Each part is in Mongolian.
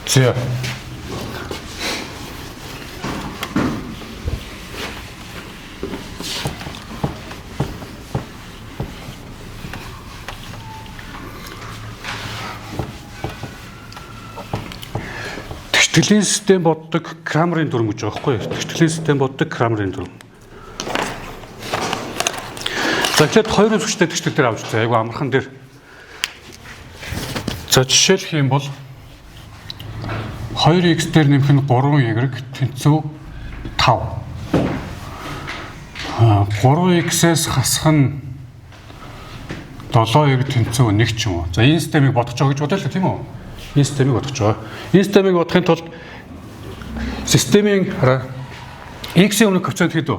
За. Тэгштгэлийн систем боддог Крамерын дүрм гэж байгаа байхгүй юу? Тэгштгэлийн систем боддог Крамерын дүрм. За тэгэхээр хоёр үзэгчтэй тэгштэл дээр авч үзье. Айгу амархан дээр. За жишээлх юм бол 2x дээр нэмэх нь 3y тэнцүү 5. 3x-ээс хасах нь 7y тэнцүү 1 ч юм уу. За энэ системийг бодож байгаа гэж бодлоо тийм үү? Энэ системийг бодож байгаа. Энэ системийг бодохын тулд системийн x-ийн өмнөх коэффициент хэд вэ?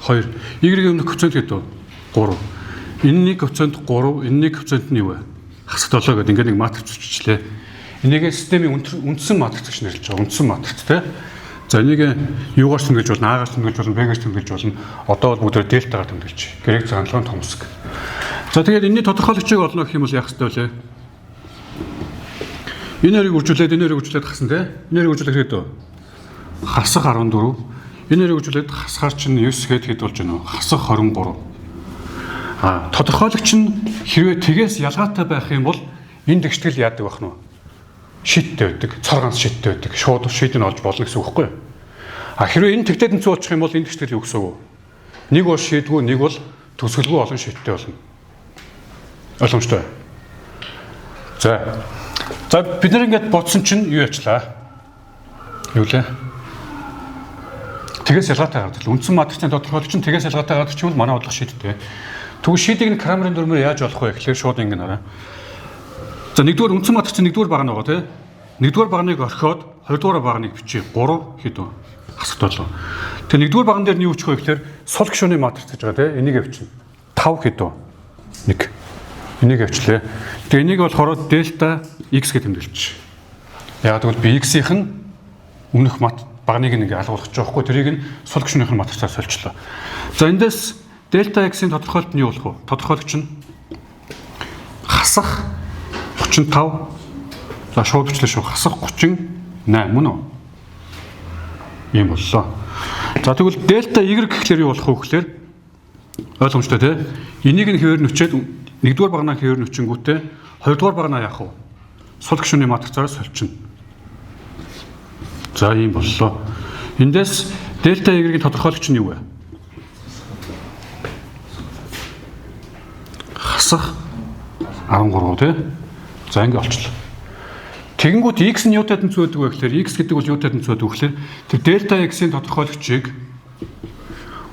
2. Y-ийн өмнөх коэффициент хэд вэ? 3. Энэний коэффициент 3, энэний коэффициент нь юу вэ? Хасах 7 гэдэг ингээд нэг матрич үүсчихлээ. Энийг системийн үндсэн матрич гэж нэрлэж байгаа. Үндсэн матрич тий. За энийг юугаар тэмдэглэж болно? А-гаар тэмдэглэж болно, Б-гаар тэмдэглэж болно. Одоо бол бүгдээр дельтагаар тэмдэглэж. Грек заналгын томск. За тэгээд энэний тодорхойлогчийг олно гэх юм бол яах ёстой вэ? Энэ хоёрыг үржүүлээд энэ хоёрыг үржүүлээд хасан тий. Энэ хоёрыг үржүүлээд хэд вэ? Хасах 14. Энэ хоёрыг үржүүлээд хасгаар чинь 9 хэд хэд болж байна вэ? Хасах 23. Тодорхойлогч нь хэрвээ тгээс ялгаатай байх юм бол энэ тэгштгэл яадаг байх нь вэ? Шидтэй байдаг, цар ганц шидтэй байдаг. Шууд шид нь олж болно гэсэн үг байхгүй юу? Хэрвээ энэ тэгтээ тэнцүү болчих юм бол энэ тэгштгэл юу гэсэн үг вэ? Нэг бол шийдгүй, нэг бол төсгөлгүй олон шидтэй болно. Ойлгомжтой. За бид нар ингэж бодсон чинь юу яачлаа? Юу лээ? Тгээс ялгаатай гардаг. Үндсэн матрицын тодорхойлогч нь тгээс ялгаатай гардаг чинь манай бодлого шидтэй. Тэгвэл шийдийг нь Крамерын дүрмээр яаж олох вэ гэхээр шууд ингэ нараа. За нэгдүгээр үндсэн матрицын нэгдүгээр баг нь байгаа тийм. Нэгдүгээр багныг орхиод хоёрдугаар багныг бичиж 3 хэд вэ? Хасах 7. Тэгээ нэгдүгээр багн дээр нь юу өчөх вэ гэхээр сул гишүүний матриц гэж байгаа тийм. Энийг авчна. 5 хэд вэ? 1. Энийг авчлаа. Тэгээ энийг болохоор дельта x гэж тэмдэглэж. Яг тэгвэл би x-ийнх нь өмнөх багныг ингээ алгуулах гэж байгаа хгүй. Тэрийг нь сул гишүүнийх нь матрицаар солилцлоо. За эндээс дельта x-ийн тодорхойлолт нь юу болох вэ? Тодорхойлогч нь хасах 35. За шууд бичлээ шүү. Хасах 38 мөн үү? Ийм боллоо. За тэгвэл дельта y гэхлээр юу болох вэ гэхлээр ойлгомжтой тий? Энийг нь хэвээр нүчээд нэгдүгээр багнаа хэвээр нүчингүүтээ хоёрдугаар багнаа яах вэ? Сул гишүүний матрицаар соличихно. За ийм боллоо. Эндээс дельта y-ийн тодорхойлогч нь юу вэ? Хасах 13 тий? За ингэ олчлоо. Тэгэнгүүт x нь юутай тэнцүү байдаг вэ гэхээр x гэдэг бол юутай тэнцүү байдаг вэ гэхээр тэр дельта x-ийн тодорхойлогчийг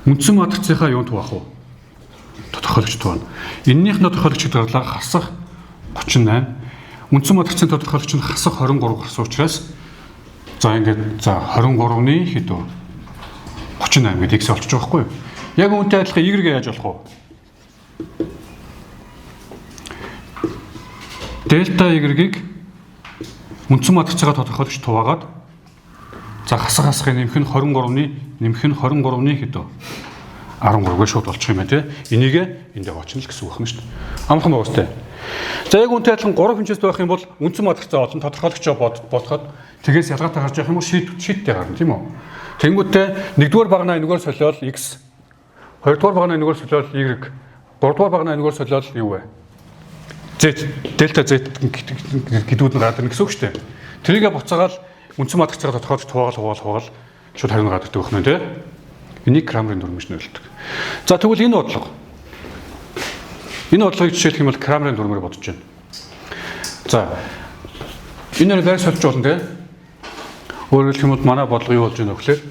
үндсэн матрицынхаа юунд хуваах вэ? Тодорхойлогчд байна. Эннийх нь тодорхойлогчид гарлаа хасах 38. Үндсэн матрицын тодорхойлогч нь хасах 23 гарсан учраас за ингээд за 23-ны хэд вэ? 38 гэдэг x олчих жоохоо байхгүй юу? Яг үүнтэй адилхан y яаж болох вэ? Дельта y-ийг үндсэн матрицаа тодорхойлогч хуваагаад за хасахын нэмэх нь 23-ны хэд вэ? 13-г шууд болчих юм байна тий. Энийг эндээ очно л гэсэн үг юм шүү дээ. Амархан байгаа үстэй. За яг үнтэй адилхан 3 хэмжээст байх юм бол үндсэн матрицаа олон тодорхойлогчоо бодоход тгээс ялгаатай гарч явах юм бол шийдтэй гарна тийм үү? Тэнгүүтээ нэгдүгээр багнаа энэгээр солиод x, хоёрдугаар багнаа энэгээр солиод y, гуравдугаар багнаа энэгээр солиод юу вэ? Z, дельта Z гэдүүд нь гардаг гэсэн үг шүү дээ. Тэрийгэ буцаагаал үндсэн матрицаа тодорхойлж хуваал шууд хариу гардаг байх нь тий. Энийг Крамерын дүрмээр нэрлэдэг. За тэгвэл энэ бодлого. Энэ бодлогыг жишээлх юм бол Крамерын дүрмээр бодож байна. За энэ нь байр сольж болно тий. Өөрөөр хэлбэл манай бодлого юу болж байна вэ гэхээр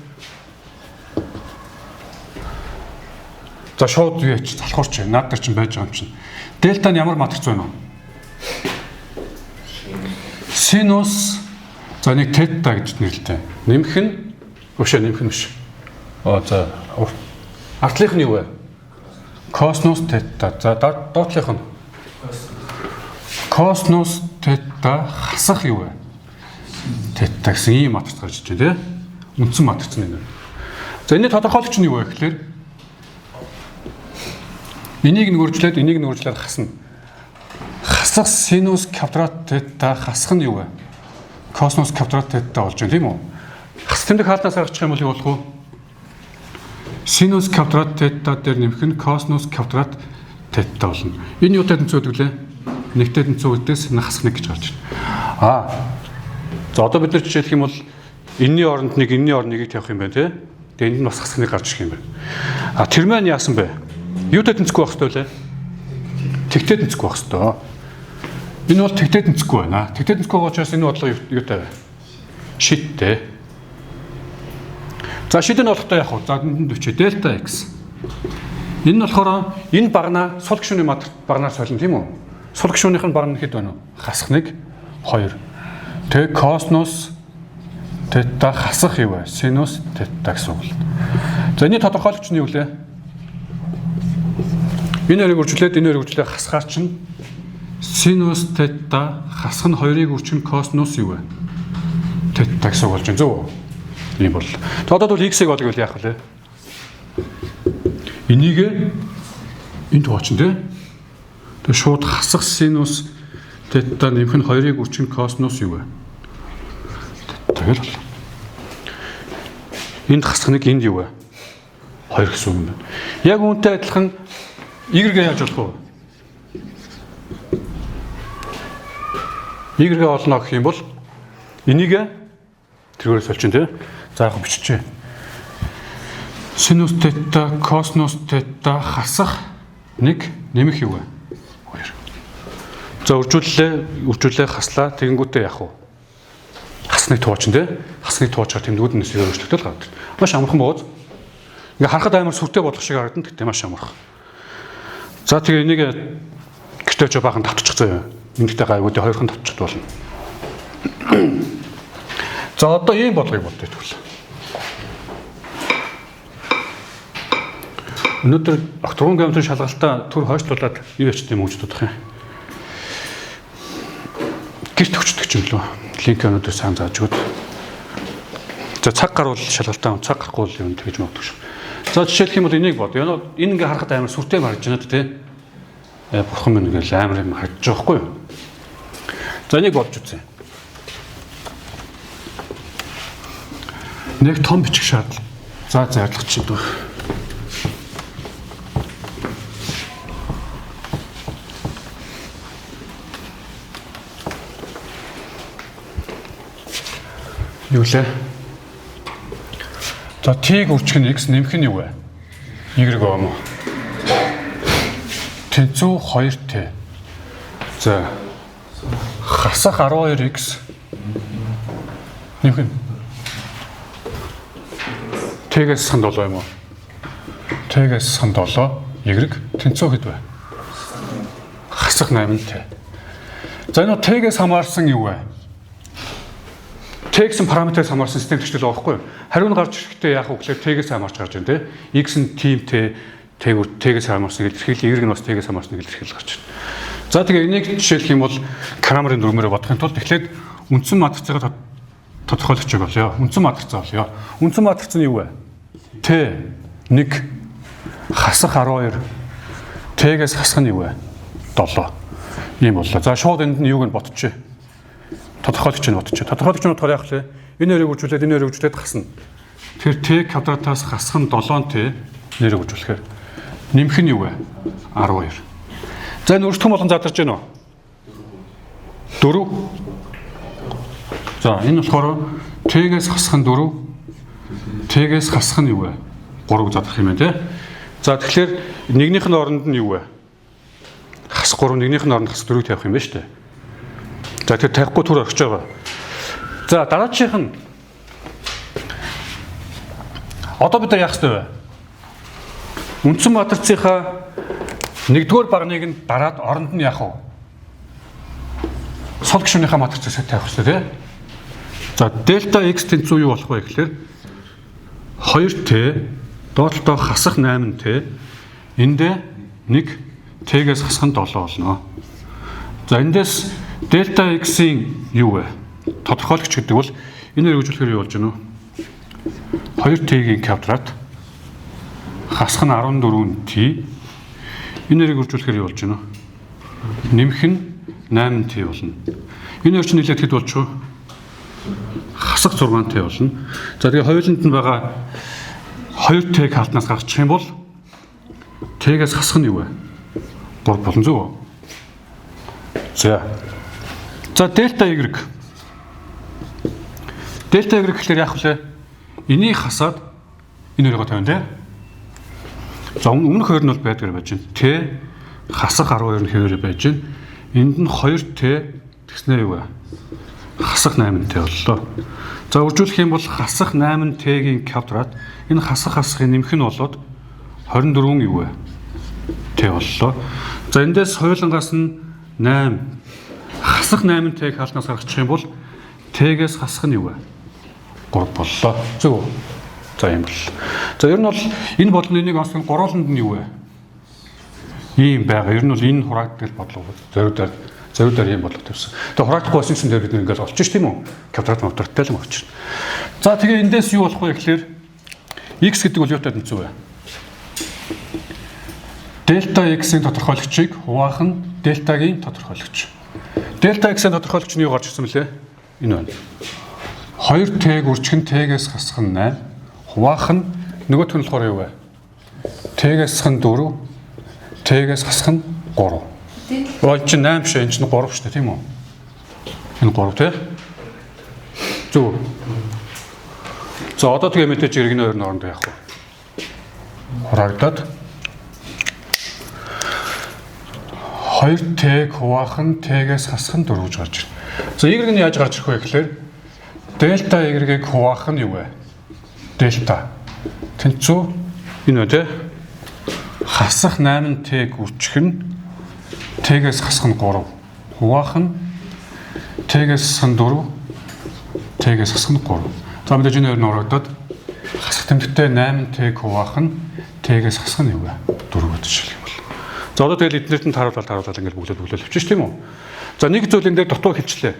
за шууд юу яач залхуурч наад дээр чинь байж байгаа юм чинь. Дельта нь ямар матрич байна вэ? Синус за нэг тета гэж нэрлэдэг. Нэмэх нь биш. За артлынх нь юу вэ? Косинус тета. За доотлынх нь косинус тета хасах юу вэ? Тета гэсэн ийм матрич гарч иж байна тий. Үндсэн матрич нь энэ. За энэ тодорхойлогч нь юу вэ гэхээр энийг нүржлээд хасна. Хасах синус квадрат тета хасах нь юу вэ? косинус квадрат тета болж байна тийм үү? Хас тэмдэг хаалтнаас гаргачих юм бол юу болох вэ? Синус квадрат тета дээр нэмэх нь косинус квадрат тета болно. Энэ юутай тэнцүү гэдэг лээ? Нэгтэй тэнцүү үдээс хасах нэг гэж гарч байна. За одоо бид нар жишээлх юм бол энэний оронд нэг, энэний оронд нэгийг тавих юм байна тий. Тэгээ энд нь бас хасах нэг гарч ирэх юм байна. Тэр маань яасан бэ? Юутай тэнцэхгүй байх ёстой лээ? Тэгтэй тэнцэхгүй байх ёстой. Энэ бол тэгтэй тэнцэхгүй байна. Тэгтэй тэнцэхгүй байгаа учраас энэ бодлого юутай вэ? Шидтэй. За шид нь болохтой яах вэ? За энд өчөө дельта x. Энэ нь болохоор энэ багнаа сул гишүүний багнаар солино тийм үү? Сул гишүүнийх нь баг нь хэд байна вэ? Хасах 1 2. Тэгээ косинус тета хасах юу вэ? Синус тета гэсэн үг л. За энэ тодорхойлогч нь юу лээ? Энэ хоёрыг үржүүлээд энэ хоёрыг үржүүлээ хасгаар чинь синус тета хасах нь 2-ыг үржих нь косинус юу вэ? Тета гэсэн үг болж байна. Зөв үү? Ийм бол. Одоо бол x-ийг олгоё яах вэ? Энийг энд тоочин тий. Тэгээ шууд хасах синус тета нэмэх нь 2-ыг үржих нь косинус юу вэ? Тэгэл бол. Энд хасах нэг энд юу вэ? 2 гэсэн үг юм байна. Яг үүнтэй адилхан y-гээ яаж болох вэ? Y-гээ олно гэх юм бол энийг тэргээрээ соличин тий. За яг биччихье. Синус тета косинус тета хасах 1 нэмэх юу вэ? 2. За үржүүлээ хаслаа тэгэнгүүтээ яах вэ? Хасныг туучин тий. Хасныг туучаар тэмдгүүд нь өөрчлөлтөл гардаг. Маш амархан бооз. Ингээ харахад амар сүртэй болох шиг харагдана. Тэгтээ маш амархан. За тэгээ энийг гэртээ ч баахан татчих заяа. Эндэгтэй гайгуудыг хоёрхан татчих болно. За одоо ийм бодлогыг бодъё тэгвэл. Өнөөдөр октогон геометрийн шалгалтаа түр хойшлуулад юу ячт юм үүсдэх юм. Гэрт өчтдөг юм лөө. Линк өнөөдөр сайн зааж өгöd. За цаг гарвал шалгалтаа цаг гарахгүй л юм тэгж магадгүй шүү. За жишээлх юм бол энийг бод. Энэ ингээ харахад амар сүртэй харж байна тий. Бурхан минь ингээл амар юм харж байгаа хгүй юу? За энийг бодж үзье. Нэг том бичих шаардлага. За зарлах чинь дөө. Юу лээ? За t-г үржих нь x нэмэх нь юу вэ? Y гоо юм уу? Тэнцүү 2t. За хасах 12x нэмэх нь t-гээс сан 7 юм уу? T-гээс сан 7 y тэнцүү хэд вэ? Хасах 8t. За энэ t-гээс хамаарсан юу вэ? T гэсэн параметрээс хамаарсан систем төчлөл байгаа байхгүй юу? Хариу нь гарч ирэхдээ яах вэ гэхээр T-гээс хамаарч гарч байна те. X нь тимтэй T-гээс хамаарсан гэж илэрхийлэл, Y нь бас T-гээс хамаарсан гэж илэрхийлэл гарч байна. За тэгээ энийг жишээлх юм бол Крамерын дүрмээрээ бодохын тулд эхлээд үндсэн матрицыг тодорхойлогч болёо. Үндсэн матриц болёо. Үндсэн матриц нь юу вэ? T 1 хасах 12 T-гээс хасах нь юу вэ? 7. Ийм боллоо. За шууд энд нь юуг нь ботчих. Тодорхойлогч нь бодчих. Тодорхойлогч нь бодохоор яах вэ? Энэ хоёрыг үржүүлээд энэ хоёрыг үржүүлээд хасна. Тэр t квадратаас хасах нь 7t нэрийг үржүүлэхээр нэмэх нь юу вэ? 12. За энэ өртгөн болгон задарч байна уу? 4. За энэ болохоор t-гээс хасах нь 4. T-гээс хасах нь юу вэ? 3 задрах юм байна те. За тэгэхээр нэгнийх нь оронд нь юу вэ? Хас 3, нэгнийх нь оронд хас 4-ийг тавих юм байна шүү дээ. За тэр тавихгүй түр орхиж байгаа. За дараачих нь одоо бид нар яах ёстой вэ? Үндсэн матрицынхаа нэгдүгээр багныг нь дараад оронд нь яах вэ? Сул гишүүнийхээ матрицыг тавих ёстой тий. За дельта x тэнцүү юу болох вэ гэхээр 2t доотлолтоо хасах 8t эндээ 1 t-гээс хасах нь 7 болно. За эндээс дельта x-ийн юу вэ? Тодорхойлогч гэдэг бол энэ хоёр үзүүлэхээр юу болж байна вэ? 2t-ийн квадрат хасах нь 14t. Энэ хоёрыг үржүүлэхээр юу болж байна вэ? Нэмэх нь 8t болно. Энэ хоёр чинь нийлээд хэд болчих вэ? хасах 6Т болно. За тэгээ хоёуланд нь байгаа 2Т хаалтнаас гарчих юм бол Т-гээс хасах нь юу вэ? 3 болон зөв үү? За дельта Y. Дельта Y гэхэлэр яах вэ? Энийг хасаад энэ өрөөгөө тавина тий. За өмнөх хоёр нь бол байдгаар байж байна. Т хасах 12 нь хэвээр байж байна. Энд нь 2Т тэгснээр юу вэ? Хасах 8Т боллоо. За үржүүлэх юм бол хасах 8Т-ийн квадрат энэ хасахын нэмэх нь болоод 24 юу вэ? Т боллоо. За эндээс хоёулангаас нь 8 хасах 8Т-ийг хаалтнаас гаргачих юм бол Т-гээс хасах нь юу вэ? 3 боллоо. Зөв үү? За юм бол. За ер нь бол энэ бодлогын онцлог гурвууланд нь юу вэ? Ийм байгаа. Ер нь бол энэ хураагддаг бодлого зориудаар ийм бодлого тавьсан. Тэгээ хураагдахгүй байсан чинь бид нэг ингээд олчих ш тийм үү? Квадрат модертэй л очиж. За тэгээ эндээс юу болох вэ гэхээр x гэдэг бол юутай тэнцүү вэ? Дельта x-ийн тодорхойлогчийг хуваах нь дельтагийн тодорхойлогч. Дельта x-ийн тодорхойлогч нь юу гарч ирсэн бэлээ? Энэ байна. 2Т үржих нь Т-гээс хасах нь 8. Хуваах нь нөгөөх нь болохоор юу вэ? Т-гээс хасах нь 4. Т-гээс хасах нь 3. Болж чинь 8 биш, энэ чинь 3 шүү дээ, тийм үү? Энэ 3 тий? Зөв. За одоо тэгээ мэдээж иргэн хоёр нь орондоо яах вэ? Хураагдаад 2Т хуваах нь Т-гээс хасах нь 4 гэж гарч ирнэ. За Y нь яаж гарч ирэх вэ гэхээр дельта Y-ийг хуваах нь юу вэ? Дельта. Тэнцүү энэ үү те? Хасах 8Т үржих нь Т-гээс хасах нь 3. Хуваах нь Т-гээс хасах нь 4. Т-гээс хасах нь 3. За мэдээж энэ хоёр нь орогдоод хасах тэмдэгтээ 8Т хуваах нь Т-гээс хасах нь юу вэ? 4 гэж жишээлх юм бол. За одоо тэгэл эднэрт нь тааруулаад ингээд бүглээд авчих тийм үү? За нэг зүйлэн дээр дутуу хэлчлээ.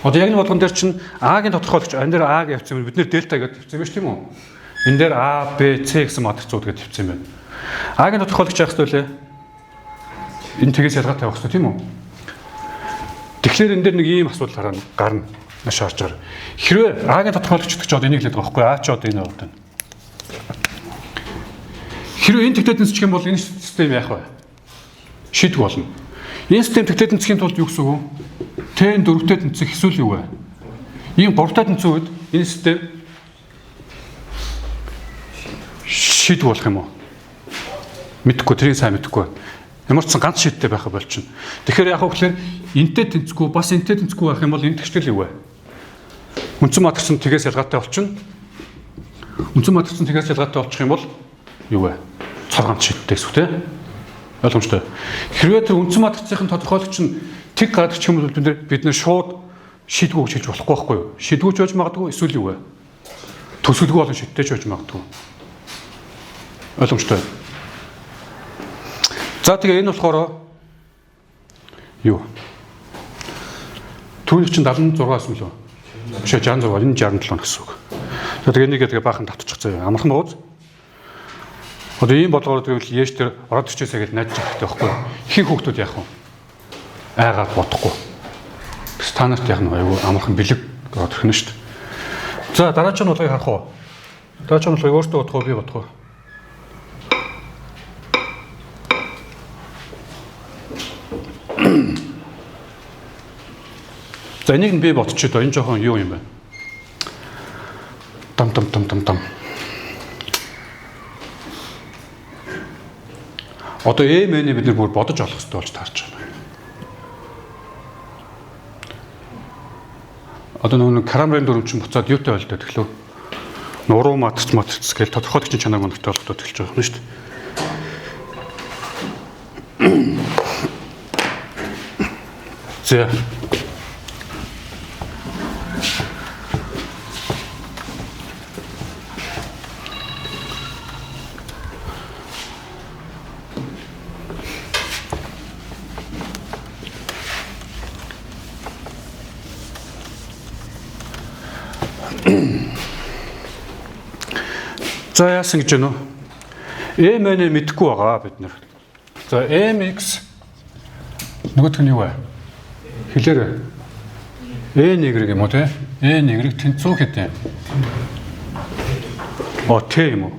Одоо яг энэ болгон дээр чинь А-гийн тодорхойлогч энэ дээр А-г явуулсан юм. Бид нэр дельта гэж тавьсан юм шүү тийм үү? Энэ дээр А, Б, С гэсэн матрицууд гэж тавьсан юм байна. А-гийн тодорхойлогч яах вэ лээ? Энэ тгээс ялгаатай байх хэрэгтэй тийм үү? Тэгэхээр энэ дээр нэг ийм асуудал гарна. Маш харж байгаа. Хэрвээ А-гийн тодорхойлогч гэдэг ч одоо энийг хэлээд байгаа байхгүй А ч одоо энэ байна. Хэрвээ энэ тгтээд нисчих юм бол энэ систем яах вэ? Шийдвэр болно. Энэ систем тгтээд нисхийн тулд юу гэсэн үг вэ? Т-ийн 4-тэй тэнцэх эсвэл юу вэ? Ийм 3-тай тэнцэх үед энэ систем шийдвэр болох юм уу? Мэдхгүй, тэрийг сайн мэдхгүй. Ямар ч ганц шийдтэй байха болчихно. Тэгэхээр яг хөөхлөөр энтэй тэнцэхгүй, бас энтэй тэнцэхгүй байх юм бол энэ тэгштэл юу вэ? Үндсэн матрич нь тгээс ялгаатай болчихно. Үндсэн матрич нь тгээс ялгаатай болчих юм бол юу вэ? Цор ганц шийдтэй гэсэн үг тийм. Ойлгомжтой. Хэрвээ тэр үндсэн матрицын тодорхойлогч нь тэг гардаг ч юм бол бид нэр шууд шийдвэр өгч хэлж болохгүй байхгүй юу? Шийдвэрч байж магадгүй эсвэл юу вэ? Төсөлгүй болон шийдтэй ч байж магадгүй. Ойлгомжтой. За тэгээ энэ болохоор юу? Түүний чинь 76-аас мөлөө. Биш 66, энэ 67 гэсэн үг. За тэгээ энийг тэгээ баахан татчих заяа. Амархан бууз. Одоо ийм бодлогоор тэгвэл Яш тэр ороод ирчээсэй гэж найдаж байгаа байхгүй юу? Ихэнх хүүхдүүд яах вэ? Айгаад бодохгүй. Та нарт яг нэг аюу амархан бэлэг ороод ирэх нь шүү дээ. За дараагийн болгыг харах уу? Дараагийн болгыг өөртөө бодох уу, би бодох уу? За энийг нь би бодчих доо. Энэ жоохон юу юм бэ? Там. Одоо эмэний бид нар бүр бодож олох хэрэгтэй болж таарч байна. Одоо нэг Крамрын дүрм чинь буцаад юутай байлдаа тэгэхээр нуруу матриц гэж тодорхойлогчийн чанарыг өнөртэй болгоход хэлж байгаа юм шүү дээ. За. За яасан гэж байна уу? M-ийг мэдэхгүй байгаа бид нар. За mx нөгөөх нь юу вэ? Хэлээрэй. N-ийг юм уу те? N Y тэнцүү хэдэ? Т юм уу?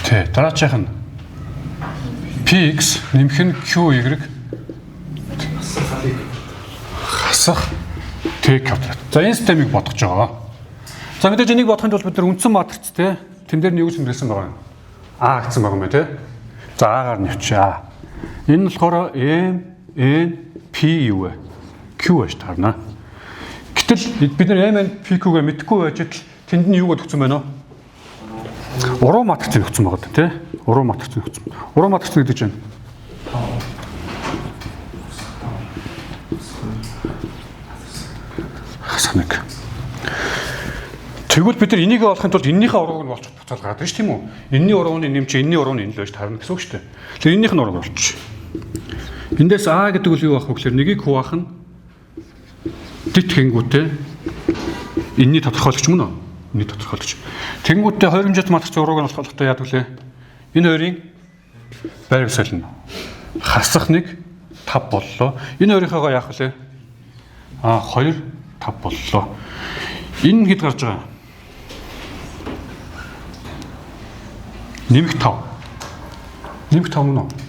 Т. Дараачих нь PX нэмэх нь QY хасах T квадрат. За энэ системийг бодож байгаа. За мэдээж энийг бодохын тулд бид нар үндсэн матрц те тэн дээр нь юу гэж тэмдэглэсэн байгаа юм? А гэсэн байгаа юм байна те. За А-гаар нь явчих А. Энэ нь болохоор M N P юу вэ? Q байж таарна. Гэтэл бид нар M N P Q-гээ мэдэхгүй байж тал тэнд нь юу гэж өгсөн байна вэ? Уруу матрицыг өгсөн байгаа те. Уруу матрицыг өгсөн. Уруу матрич гэдэг чинь хасанаг. Тэгвэл бид нар энийг олохын тулд эннийхээ урууг нь болчих буцаал гараад байна шүү тийм үү? Энэний урууны нэмж энэний урууны энэ л байж таарна гэсэн үг шүү дээ. Тэгэхээр эннийх нь урууг болчих. Эндээс А гэдэг үл юу ах вэ гэхээр нэгийг хуваах нь дит хэнгүүтээ энэний тодорхойлогч мөн үү? Энэний тодорхойлогч. Тэнгүүтээ хойромжит матрицын урууг нь болохтой яадаг лээ. Энэ хоёрын байрыг солино. Хасах 1 5 боллоо. Энэ хоёрынхоо яах вэ? 2 5 боллоо. Энэ хэд гарч байгаа? Нэмэх 5. Нэмэх 5 мөн үү?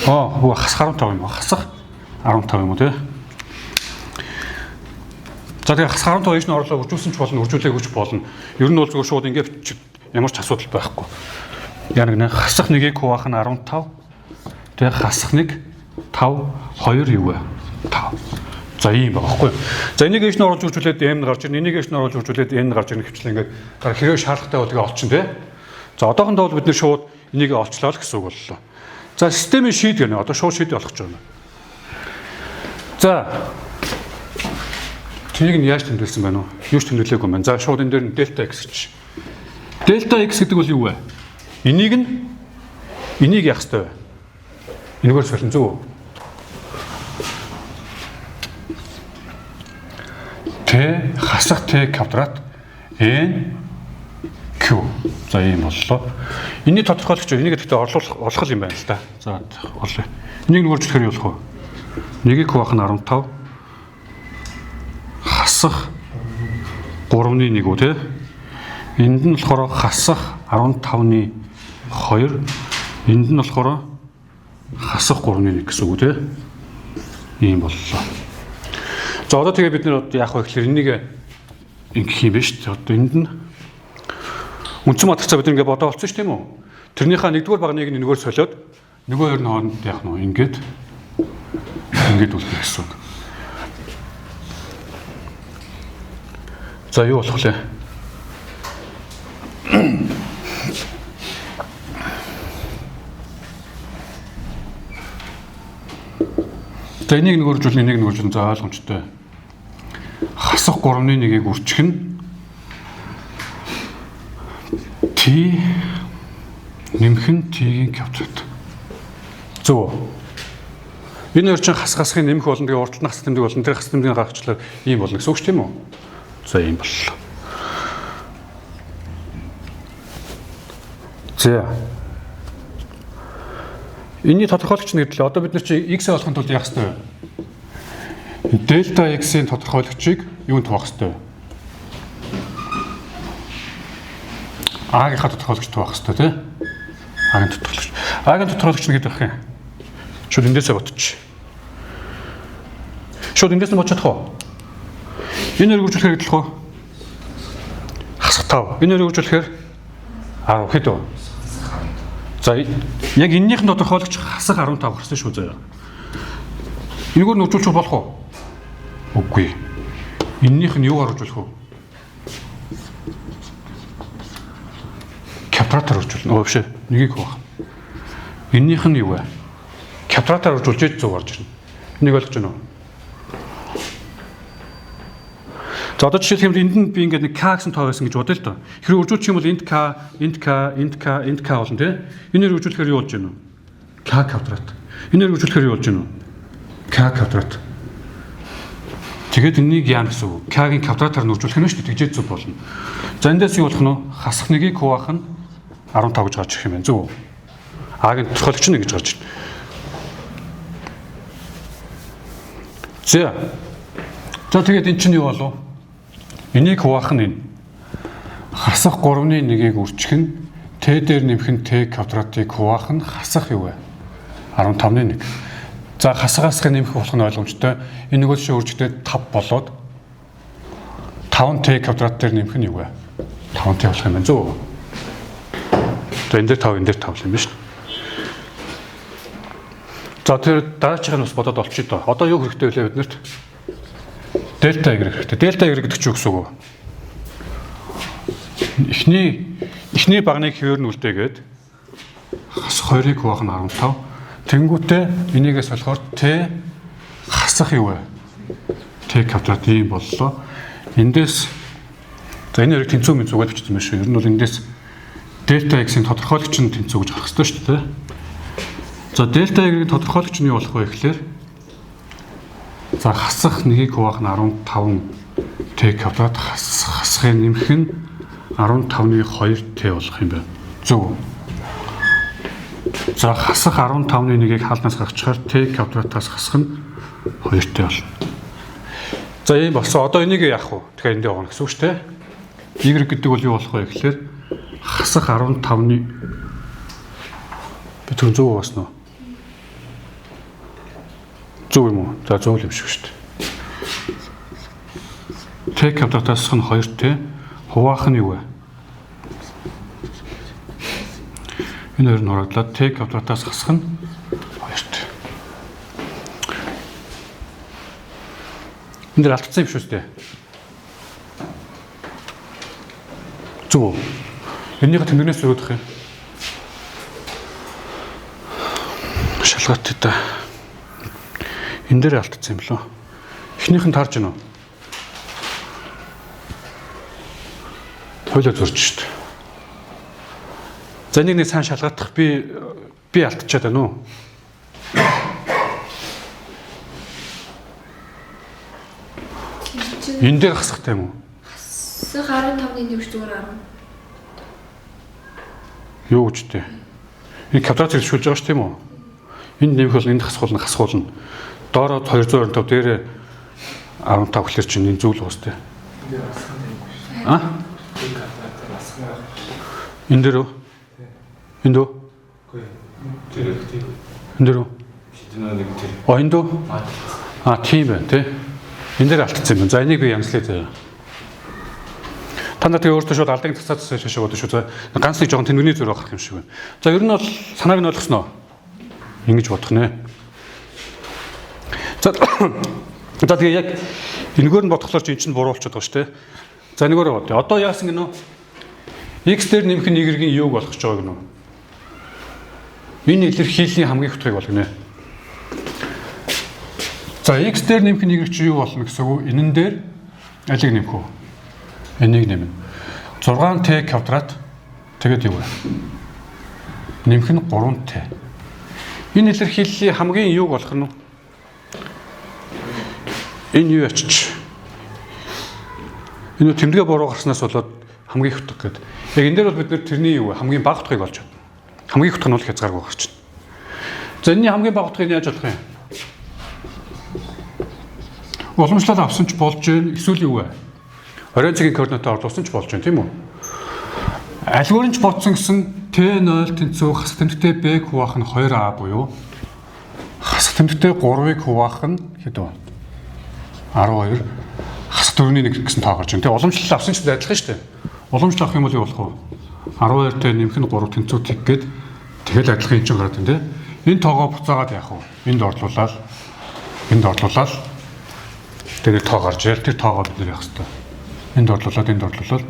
Хасах 15 юм уу? Хасах 15 юм уу те? За тэгээ хасах 15 ийш нь орлоо үржүүлсэн ч болно, үржүүлээгүй ч болно. Ер нь бол зөвхөн шууд ингээд ямар ч асуудал байхгүй. Яг нэг хасах 1-ийг хуваах нь 15. Тэгээ хасах 1 5 2 юу вэ? 5. За ийм байгаа байхгүй. За энийг ийш нь оруулж үржүүлээд M гарч ирнэ. Энийг ийш нь оруулж үржүүлээд N гарч ирнэ гэвчлээ ингээд хэрэг шаардлагатай бол тэгээ олчин тий. За одоохондоо бол бид нэр шууд энийг олчлоо л гэсэн үг боллоо. За системийн шийд гэнэ. Одоо шууд шийд болгож байна. За тэнийг нь яаж тэмдэглэсэн байна уу? Юу ч тэмдэглээгүй юм байна. За шууд энэ дээр нь дельта x гэж. Дельта x гэдэг бол юу вэ? Энийг яах ёстой вэ? Энэгээр солин зөв үү? Т хасах Т квадрат N Q. За ийм боллоо. Энийг тодорхойлох чинь энийг гэхдээ олох юм байна л да. За орлоо. Энийг нүгэрчлэхээр юу болох вэ? Нэгийг хуваах нь 15. Хасах 3-ны 1 үү те? Энд нь болохоор хасах 15-ны 2. Энд нь болохоор хасах 3-ны 1 гэсэн үг те? Ийм боллоо. За одоо тэгээ бид нэр яах вэ гэхээр энийг ингэх юм байна шүү дээ. Одоо энд нь үндсэн матрицаа бид ингээд бодоо болцсон шүү тийм үү? Тэрнийхээ нэгдүгээр багныг нэггээр солиод нөгөө хоёр нь хооронд яах нь ингээд үлдэх гэсэн үг. За юу болох вэ? За энийг нөгөөржүүлнэ, энийг нөгөөржүүлнэ. За ойлгомжтой. Хасах 3-ны 1-ийг үрчих нь T нэмэх нь T-ийн квадрат. Зөв. Энэ хоёр чинь хасахын нэмэх болно. Тэгээ урталт нь хасах тэмдэг болно. Тэр хасах тэмдгийг гаргачлаар ийм болно гэсэн үг шүү тийм үү? За ийм боллоо. За. Энийний тодорхойлогч нь гэвэл одоо бид нар чи x-ийг олохын тулд яах ёстой вэ? Дельта x-ийн тодорхойлогчийг юунд хуваах ёстой вэ? А-гийнхаа тодорхойлогчд хуваах ёстой тий? А-гийн тодорхойлогч. А-гийн тодорхойлогч нь гэдэг байх юм. Шууд эндээсээ ботчих. Шууд эндээс нь боч чадах уу? Энэ хоёр үржүүлэхээр гэдлэх үү? Хасах 5. Энэ хоёр үржүүлэхээр 10 хэд вэ? За яг эннийх нь тодорхойлогч хасах 15 гарсан шүү заяа. Энэгээр нь үржүүлчих болох уу? Үгүй. Эннийх нь юугаар үржүүлэх вэ? Квадратаар үржүүлнэ. Өө биш ээ. Нэгийг хуваах. Эннийх нь юу вэ? Квадратаар үржүүлж 100 гарч ирнэ. Энийг ойлгож байна уу? За одоо жишээлбэл энд нь би ингээд нэг k гэсэн тоо байсан гэж бодъё л доо. Хэрэг үржүүлчих юм бол энд k болно тий. Энээр үржүүлэхээр юу болж байна вэ? K квадрат. Энээр үржүүлэхээр юу болж байна вэ? K квадрат. Тэгээд энийг яа гэсэн үг? K-гийн квадратаар нь үржүүлэх нь шүү дээ. Тэгжээд зүг болно. За эндээс юу болох нь вэ? Хасах нэгийг хуваах нь 15 гэж гарч ирэх юм байна. Зөв үү? А-гийн тодорхойлогч нь гэж гарч ирнэ. За тэгээд эн чинь юу болов? Энийг хуваах нь энэ. Хасах 3-1-ийг үржих нь Т дээр нэмэх нь Т квадратыг хуваах нь хасах юу вэ? 15-1. За хасахын нэмэх болох нь ойлгомжтой. Энэ нэг шиг үржихдээ 5 болоод 5Т квадрат дээр нэмэх нь юу вэ? 5Т болох юм байна. Зөв. За энэ дээр 5, энэ дээр 5 юм байна шүү. За тэр дараачихыг бас бодоод олчих доо. Одоо юу хэрэгтэй вэ биднэрт? Дельта Y хэрэгтэй. Дельта Y гэдэг чинь юу гэсэн үг вэ? Эхний багныг хэвээр нь үлдээгээд хасах 2-ыг хуваах нь 15. Тэнгүүтээ энийгээс болохоор Т хасах юу вэ? Т квадрат ийм боллоо. Эндээс за энэ хоёрыг тэнцүү мэд зүгээд бичсэн юм шүү. Ер нь бол эндээс дельта X-ийн тодорхойлогч нь тэнцүү гэж гарах хэрэгтэй шүү дээ. За дельта Y-ийн тодорхойлогч нь юу болох вэ гэхээр за хасах 1-ийг хуваах нь 15 Т квадрат хасахыг нэмэх нь 15-ны 2Т болох юм байна. Зөв. За хасах 15-ны 1-ийг хаалнаас гаргачихаар Т квадратаас хасах нь 2Т болно. За ийм болсон. Одоо энийг яах вэ? Тэгэхээр энд явах гэсэн үг шүү дээ. Y гэдэг бол юу болох вэ гэхээр хасах 15-ны би түн зөв басна уу? Зөв юм уу? За зөв юм шиг шүү дээ. Т квадратаас нь 2Т хуваах нь юу вэ? Энэ хоёр нь хурааглаад Т квадратаас хасах нь 2Т. Энд дээр алдсан юм шүү дээ. Зөв. Энийхээ тэмдэгнээс зөрүүдэх юм. Шалгаатай та. Энэ дээр алдсан юм лөө. Эхнийх нь таарж гинөө. Хойлоо зурж штт. За нэг сайн шалгаадах би алдчихад байна уу? Энэ дээр хасахтай юм уу? Хасах 15-ны нэмж зүгээр 10. Юу гэж дээ? Энэ квадрат хэрэгжүүлж байгаа ш тийм үү? Энд нэмэх бол энд хасахуулна. Доороо 225 дээрээ 15 гэхэлэр чинь энэ зүйл уустай. А? Энэ дээр үү? Энд үү? Энэ дээр үү? Энд үү? Тийм байна тий. Энэ дээр алдсан юм. За энийг би янзлаа заяа. Та нар тэгээ өөртөө шууд алдаг тасаад шашаа бодож шүү. Ганц нэг жоохон тэнэгний зураг гарах юм шиг байна. За ер нь бол санааг нь ойлгосноо. Ингэж бодох нэ. За тэгээ яг энэгээр нь бодглоор чи эн чинь буруу болчиход байгаа шүү дээ. За нэгээрээ бодъё. Одоо яасан гинөө? X дээр нэмэх нь Y-ийн юуг болгож байгаа гинөө? Энэ илэрхийллийн хамгийн хутгийг болгоно. За X дээр нэмэх нь Y чи юу болно гэсэн үг? Энэн дээр алиг нэмэх үү? Энийг нэмнэ. 6Т квадрат тэгээд юу вэ? Нэмэх нь 3Т. Энэ илэрхийллийн хамгийн юуг болох нь? Энэ юу ачиж? Энэ тэмдэгэ буруу гарснаас болоод хамгийн их утга гэдэг. Яг энэ дээр бол бид нэр тэрний юу вэ? Хамгийн бага утгыг олж байна. Хамгийн их утга нь бол хязгааргүй гарч байна. За энэний хамгийн бага утгыг яаж олох юм? Уламжлал авсан ч болж байна. Эсвэл юу вэ? Оройн цагийн координатаар орлуулсан ч болж байна, тийм үү? Альгоор нь ч бодсон гэсэн Т0 тэнцүү хас тэмдэгтэй Б-г хуваах нь 2А буюу хас тэмдэгтэй 3-ыг хуваах нь хэд вэ? 12 хас 4-ний 1 гэсэн тоо гарч байна. Тэгээ уламжлал авсан ч адилхан шүү дээ. Уламжлал авах юм бол юу болох вэ? 12-тэй нэмэх нь 3 тэнцүү тэг гээд тэгэл адилхан юм чинь гараад байна, тийм. Энэ тоогоо буцаагаад яах вэ? Энд орлуулаад тэгээд тоо гарч ирэл тэр тоогоо бид нэр яах хэрэгтэй. Энд орлуулаад тэгээд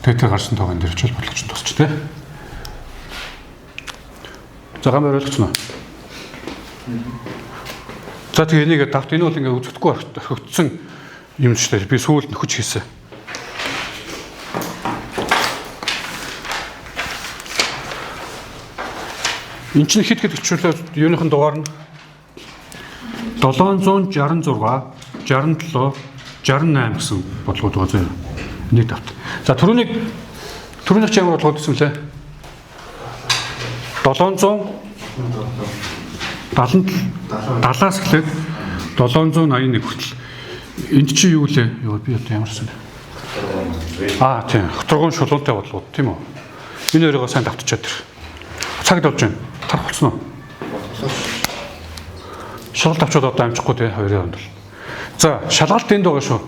тэр гарсан тоог энэ дэрчүүл бодлогч тусч тээ. За гам ойлгоцноо. За тэгээ энийг давт энэ бол ингээ үзэхгүй хөгдсөн юм шүү дээ. Би сүүлд нөхөж хийсэн. Энд чинь хэд хичүүлээ юуныхын дугаар нь 766 67 68 гэсэн бодлогод байгаа зөө. Нэг давт. За түрүүнийг ч ямар бодлогод гэсэн лээ? 770-аас эхлээд 781 хүртэл. Энд чи юу лээ? Йоо би одоо ямарсан. Тийм. Хөтргөн шулуунтай бодлоо тийм үү? Энэ хоёроо сайн давтчихад тэр. Цагд болж байна. Тарах болсон уу? Шалгалт авчод одоо амжихгүй те хоёрын хооронд. За, шалгалт энд байгаа шүү.